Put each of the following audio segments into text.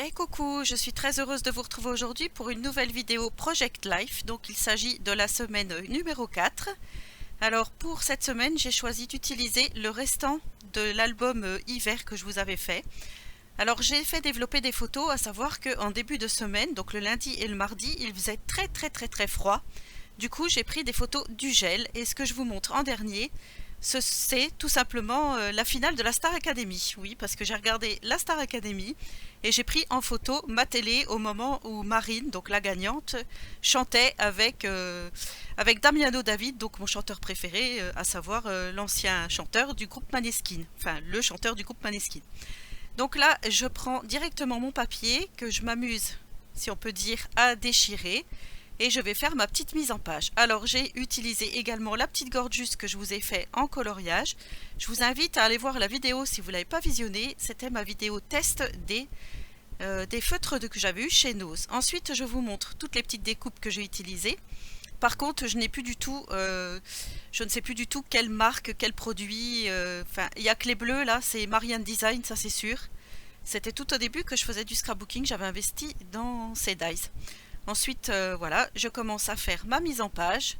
Et coucou, je suis très heureuse de vous retrouver aujourd'hui pour une nouvelle vidéo Project Life. Donc il s'agit de la semaine numéro 4. Alors pour cette semaine, j'ai choisi d'utiliser le restant de l'album hiver que je vous avais fait. Alors j'ai fait développer des photos, à savoir qu'en début de semaine, donc le lundi et le mardi, il faisait très froid. Du coup j'ai pris des photos du gel et ce que je vous montre en dernier, c'est tout simplement la finale de la Star Academy. Oui, parce que j'ai regardé la Star Academy et j'ai pris en photo ma télé au moment où Marine, donc la gagnante, chantait avec Damiano David, donc mon chanteur préféré, à savoir l'ancien chanteur du groupe Maneskin, enfin le chanteur du groupe Maneskin. Donc là, je prends directement mon papier que je m'amuse, si on peut dire, à déchirer et je vais faire ma petite mise en page. Alors j'ai utilisé également la petite gorgeuse que je vous ai fait en coloriage. Je vous invite à aller voir la vidéo si vous ne l'avez pas visionnée. C'était ma vidéo test des feutres que j'avais eu chez Nose. Ensuite je vous montre toutes les petites découpes que j'ai utilisées. Par contre je ne sais plus du tout quelle marque, quel produit. Enfin, il n'y a que les bleus là, c'est Marianne Design, ça c'est sûr. C'était tout au début que je faisais du scrapbooking, j'avais investi dans ces dies. Ensuite, voilà, je commence à faire ma mise en page.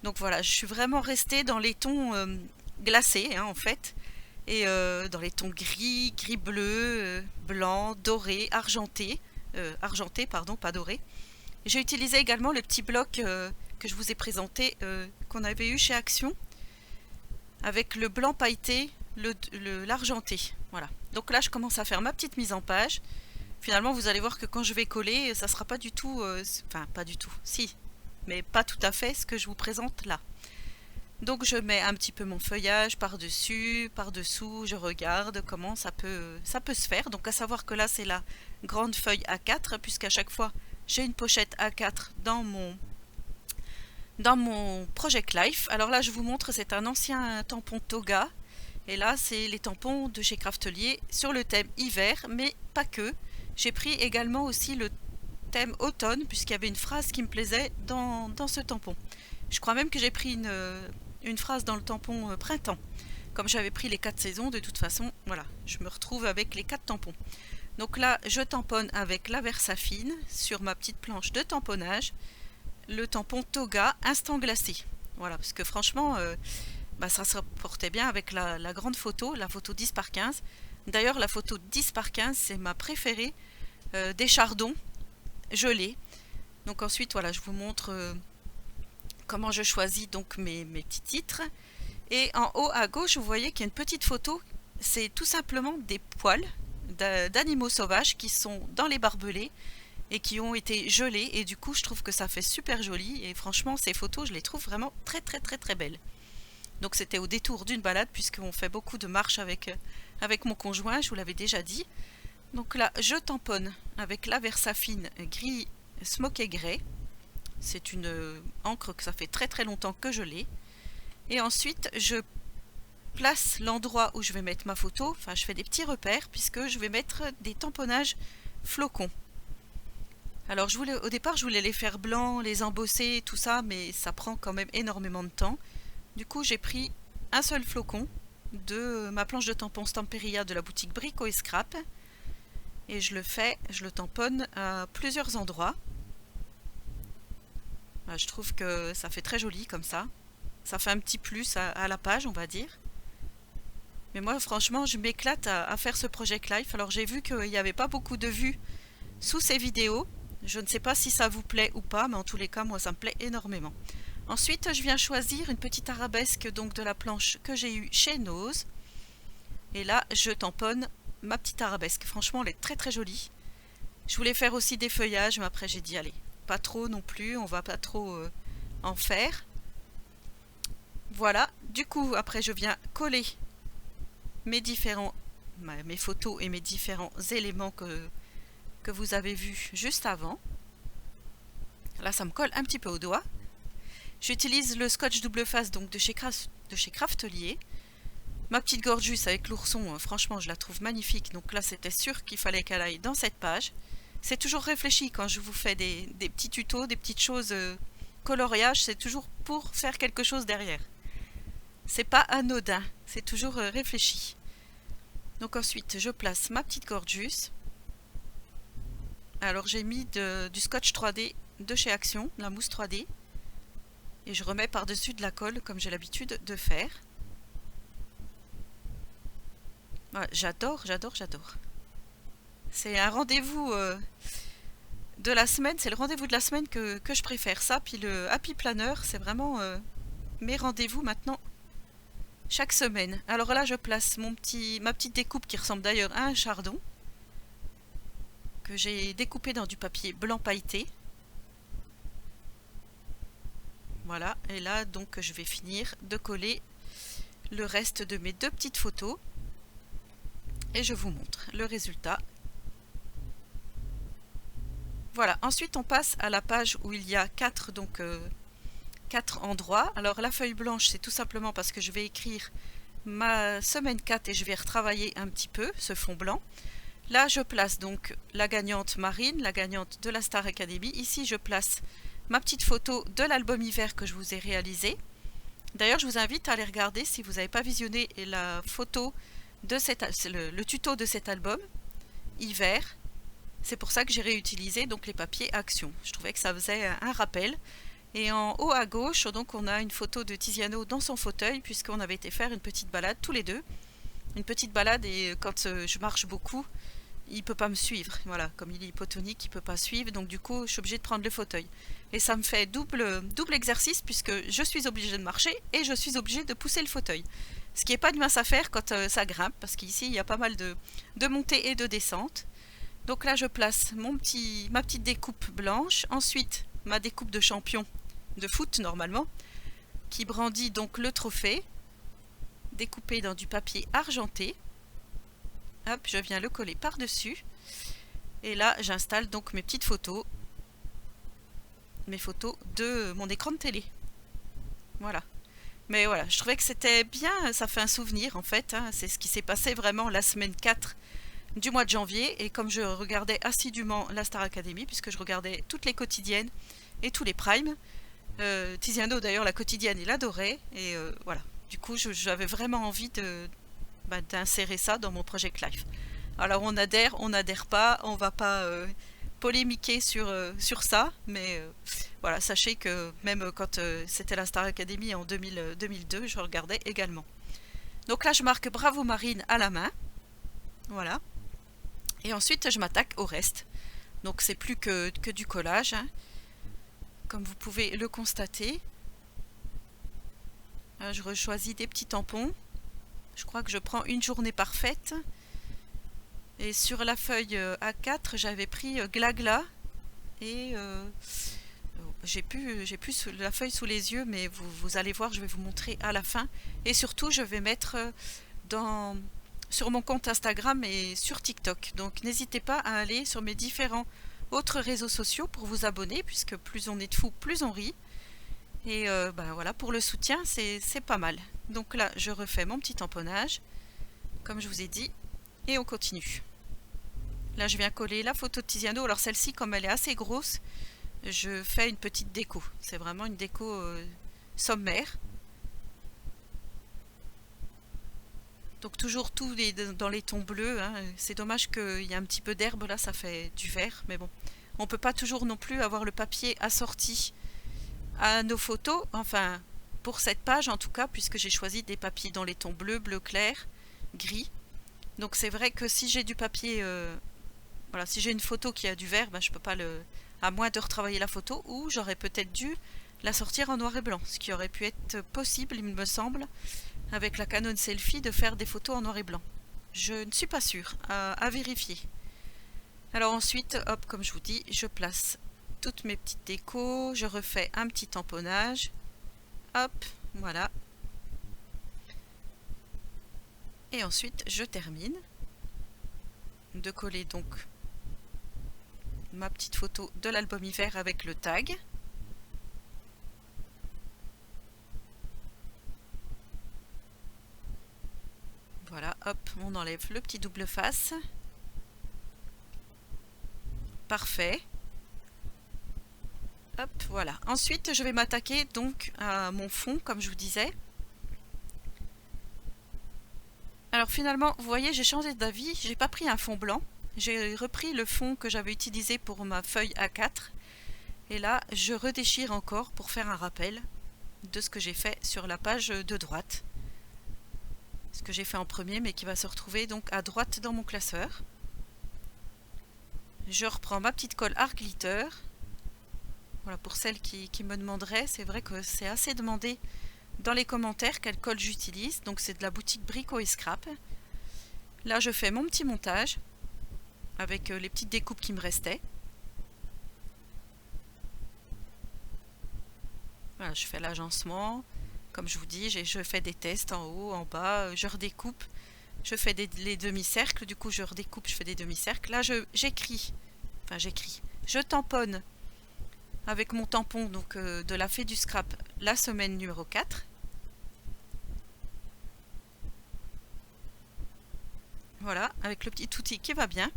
Donc voilà, je suis vraiment restée dans les tons glacés, hein, en fait. Et dans les tons gris, gris-bleu, blanc, doré, argenté. Argenté, pardon, pas doré. J'ai utilisé également le petit bloc que je vous ai présenté, qu'on avait eu chez Action, avec le blanc pailleté, l'argenté. Voilà. Donc là, je commence à faire ma petite mise en page. Finalement, vous allez voir que quand je vais coller, ça sera pas du tout, enfin pas du tout, si, mais pas tout à fait ce que je vous présente là. Donc je mets un petit peu mon feuillage par-dessus, par-dessous, je regarde comment ça peut se faire. Donc à savoir que là c'est la grande feuille A4, puisqu'à chaque fois j'ai une pochette A4 dans mon Project Life. Alors là je vous montre, c'est un ancien tampon Toga. Et là c'est les tampons de chez Craftelier sur le thème hiver, mais pas que. J'ai pris également aussi le thème automne, puisqu'il y avait une phrase qui me plaisait dans ce tampon. Je crois même que j'ai pris une phrase dans le tampon printemps. Comme j'avais pris les 4 saisons, de toute façon, voilà, je me retrouve avec les 4 tampons. Donc là, je tamponne avec la Versafine sur ma petite planche de tamponnage, le tampon Toga instant glacé. Voilà, parce que franchement, ça se portait bien avec la grande photo, la photo 10 par 15. D'ailleurs, la photo 10 par 15, c'est ma préférée des chardons gelés. Donc ensuite, voilà, je vous montre comment je choisis donc mes petits titres. Et en haut à gauche, vous voyez qu'il y a une petite photo. C'est tout simplement des poils d'animaux sauvages qui sont dans les barbelés et qui ont été gelés. Et du coup, je trouve que ça fait super joli. Et franchement, ces photos, je les trouve vraiment très belles. Donc c'était au détour d'une balade, puisqu'on fait beaucoup de marches avec mon conjoint, je vous l'avais déjà dit. Donc là, je tamponne avec la Versafine gris smoky grey. C'est une encre que ça fait très longtemps que je l'ai. Et ensuite, je place l'endroit où je vais mettre ma photo. Enfin, je fais des petits repères puisque je vais mettre des tamponnages flocons. Alors, au départ, je voulais les faire blancs, les embosser, tout ça, mais ça prend quand même énormément de temps. Du coup, j'ai pris un seul flocon de ma planche de tampon Stamperia de la boutique Brico et Scrap. Et je le tamponne à plusieurs endroits. Je trouve que ça fait très joli comme ça. Ça fait un petit plus à la page, on va dire. Mais moi, franchement, je m'éclate à faire ce Project Life. Alors, j'ai vu qu'il n'y avait pas beaucoup de vues sous ces vidéos. Je ne sais pas si ça vous plaît ou pas, mais en tous les cas, moi, ça me plaît énormément. Ensuite, je viens choisir une petite arabesque donc de la planche que j'ai eue chez Nose. Et là, je tamponne ma petite arabesque. Franchement, elle est très jolie. Je voulais faire aussi des feuillages, mais après j'ai dit allez, pas trop non plus, on va pas trop en faire. Voilà, du coup après je viens coller mes photos et mes différents éléments que vous avez vus juste avant. Là ça me colle un petit peu au doigt. J'utilise le scotch double face donc de chez Craftelier. Ma petite gorgeuse avec l'ourson, franchement je la trouve magnifique, donc là c'était sûr qu'il fallait qu'elle aille dans cette page. C'est toujours réfléchi quand je vous fais des petits tutos, des petites choses coloriage, c'est toujours pour faire quelque chose derrière. C'est pas anodin, c'est toujours réfléchi. Donc ensuite je place ma petite gorgeuse. Alors j'ai mis du scotch 3D de chez Action, la mousse 3D. Et je remets par-dessus de la colle comme j'ai l'habitude de faire. Ouais, j'adore, j'adore, j'adore. C'est un rendez-vous de la semaine, c'est le rendez-vous de la semaine que je préfère. Ça, puis le Happy Planner, c'est vraiment mes rendez-vous maintenant chaque semaine. Alors là, je place ma petite découpe qui ressemble d'ailleurs à un chardon, que j'ai découpé dans du papier blanc pailleté. Voilà, et là donc je vais finir de coller le reste de mes deux petites photos et je vous montre le résultat. Voilà, ensuite on passe à la page où il y a quatre endroits. Alors la feuille blanche, c'est tout simplement parce que je vais écrire ma semaine 4 et je vais retravailler un petit peu ce fond blanc. Là je place donc la gagnante Marine, la gagnante de la Star Academy. Ici je place ma petite photo de l'album hiver que je vous ai réalisé. D'ailleurs je vous invite à aller regarder si vous n'avez pas visionné la photo de le tuto de cet album hiver. C'est pour ça que j'ai réutilisé donc les papiers Action. Je trouvais que ça faisait un rappel. Et en haut à gauche, donc on a une photo de Tiziano dans son fauteuil puisqu'on avait été faire une petite balade tous les deux. Une petite balade et quand je marche beaucoup, il peut pas me suivre. Voilà, comme il est hypotonique, il peut pas suivre. Donc du coup, je suis obligée de prendre le fauteuil. Et ça me fait double exercice puisque je suis obligée de marcher et je suis obligée de pousser le fauteuil. Ce qui n'est pas de mince affaire quand ça grimpe parce qu'ici il y a pas mal de montées et de descentes. Donc là je place ma petite découpe blanche, ensuite ma découpe de champion de foot normalement, qui brandit donc le trophée, découpé dans du papier argenté. Hop, je viens le coller par-dessus. Et là j'installe donc mes petites photos, mes photos de mon écran de télé. Voilà. Mais voilà, je trouvais que c'était bien, ça fait un souvenir en fait, hein. C'est ce qui s'est passé vraiment la semaine 4 du mois de janvier, et comme je regardais assidûment la Star Academy, puisque je regardais toutes les quotidiennes et tous les primes, Tiziano d'ailleurs la quotidienne il adorait, et voilà, du coup j'avais vraiment envie d'insérer ça dans mon Project Life. Alors on n'adhère pas, on va pas polémiquer sur ça, mais voilà, sachez que même quand c'était la Star Academy en 2002, je regardais également. Donc là je marque Bravo Marine à la main, voilà. Et ensuite je m'attaque au reste. Donc c'est plus que du collage, hein, comme vous pouvez le constater. Là, je rechoisis des petits tampons. Je crois que je prends une journée parfaite. Et sur la feuille A4 j'avais pris Glagla. Et j'ai plus la feuille sous les yeux, mais vous allez voir, je vais vous montrer à la fin. Et surtout je vais mettre sur mon compte Instagram et sur TikTok. Donc n'hésitez pas à aller sur mes différents autres réseaux sociaux pour vous abonner, puisque plus on est de fous, plus on rit. Et voilà, pour le soutien, c'est pas mal. Donc là, je refais mon petit tamponnage, comme je vous ai dit, et on continue. Là, je viens coller la photo de Tiziano. Alors celle-ci, comme elle est assez grosse, je fais une petite déco. C'est vraiment une déco sommaire. Donc toujours tout dans les tons bleus, hein. C'est dommage qu'il y ait un petit peu d'herbe, là ça fait du vert, mais bon. On peut pas toujours non plus avoir le papier assorti à nos photos, enfin pour cette page en tout cas, puisque j'ai choisi des papiers dans les tons bleu, bleu clair, gris. Donc c'est vrai que si j'ai du papier, voilà, si j'ai une photo qui a du vert, je peux pas à moins de retravailler la photo, ou j'aurais peut-être dû la sortir en noir et blanc, ce qui aurait pu être possible, il me semble, avec la Canon Selfie, de faire des photos en noir et blanc. Je ne suis pas sûre, à vérifier. Alors ensuite, hop, comme je vous dis, je place toutes mes petites décos, je refais un petit tamponnage, hop, voilà. Et ensuite, je termine de coller donc ma petite photo de l'album hiver avec le tag. Voilà, hop, on enlève le petit double face. Parfait. Hop, voilà. Ensuite, je vais m'attaquer donc à mon fond, comme je vous disais. Alors finalement, vous voyez, j'ai changé d'avis. J'ai pas pris un fond blanc. j'ai repris le fond que j'avais utilisé pour ma feuille A4 et là je redéchire encore pour faire un rappel de ce que j'ai fait sur la page de droite. Ce que j'ai fait en premier mais qui va se retrouver donc à droite dans mon classeur. Je reprends ma petite colle Art Glitter. Voilà, pour celles qui me demanderaient, c'est vrai que c'est assez demandé dans les commentaires quelle colle j'utilise. Donc c'est de la boutique Brico et Scrap. Là je fais mon petit montage avec les petites découpes qui me restaient. Voilà, je fais l'agencement. Comme je vous dis, je fais des tests en haut, en bas, je redécoupe. Je fais les demi-cercles, du coup je redécoupe, je fais des demi-cercles. Là j'écris, je tamponne avec mon tampon donc de la Fée du Scrap la semaine numéro 4. Voilà, avec le petit outil qui va bien.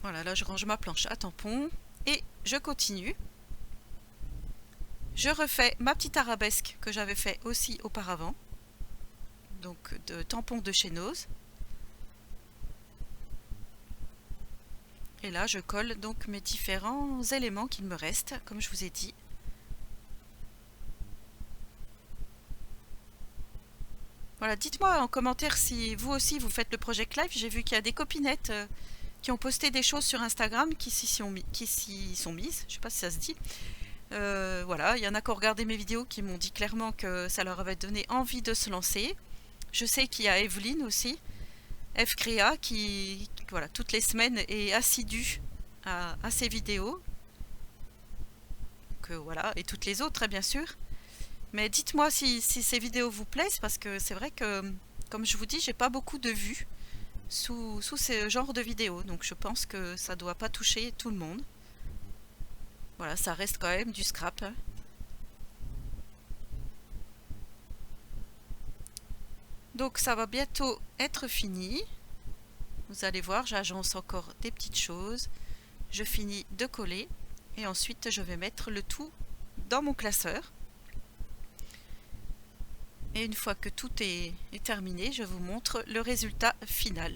Voilà, là je range ma planche à tampons et je continue. Je refais ma petite arabesque que j'avais fait aussi auparavant, donc de tampons de chez Nose. Et là je colle donc mes différents éléments qu'il me reste, comme je vous ai dit. Voilà, dites-moi en commentaire si vous aussi vous faites le Project Life. J'ai vu qu'il y a des copinettes qui ont posté des choses sur Instagram qui s'y sont mises. Je sais pas si ça se dit. Voilà, il y en a qui ont regardé mes vidéos qui m'ont dit clairement que ça leur avait donné envie de se lancer. Je sais qu'il y a Evelyne aussi, Fcrea, qui voilà, toutes les semaines est assidue à ces vidéos. Voilà, et toutes les autres, bien sûr. Mais dites-moi si ces vidéos vous plaisent, parce que c'est vrai que, comme je vous dis, j'ai pas beaucoup de vues sous ce genre de vidéos. Donc je pense que ça doit pas toucher tout le monde. Voilà, ça reste quand même du scrap. Donc ça va bientôt être fini. Vous allez voir, j'agence encore des petites choses. Je finis de coller. Et ensuite, je vais mettre le tout dans mon classeur. Et une fois que tout est terminé, je vous montre le résultat final.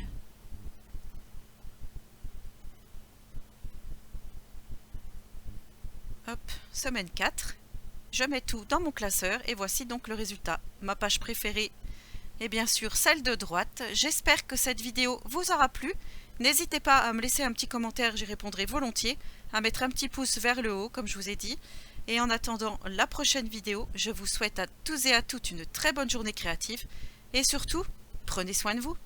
Hop, semaine 4. Je mets tout dans mon classeur et voici donc le résultat. Ma page préférée est bien sûr celle de droite. J'espère que cette vidéo vous aura plu. N'hésitez pas à me laisser un petit commentaire, j'y répondrai volontiers. À mettre un petit pouce vers le haut, comme je vous ai dit. Et en attendant la prochaine vidéo, je vous souhaite à tous et à toutes une très bonne journée créative. Et surtout, prenez soin de vous.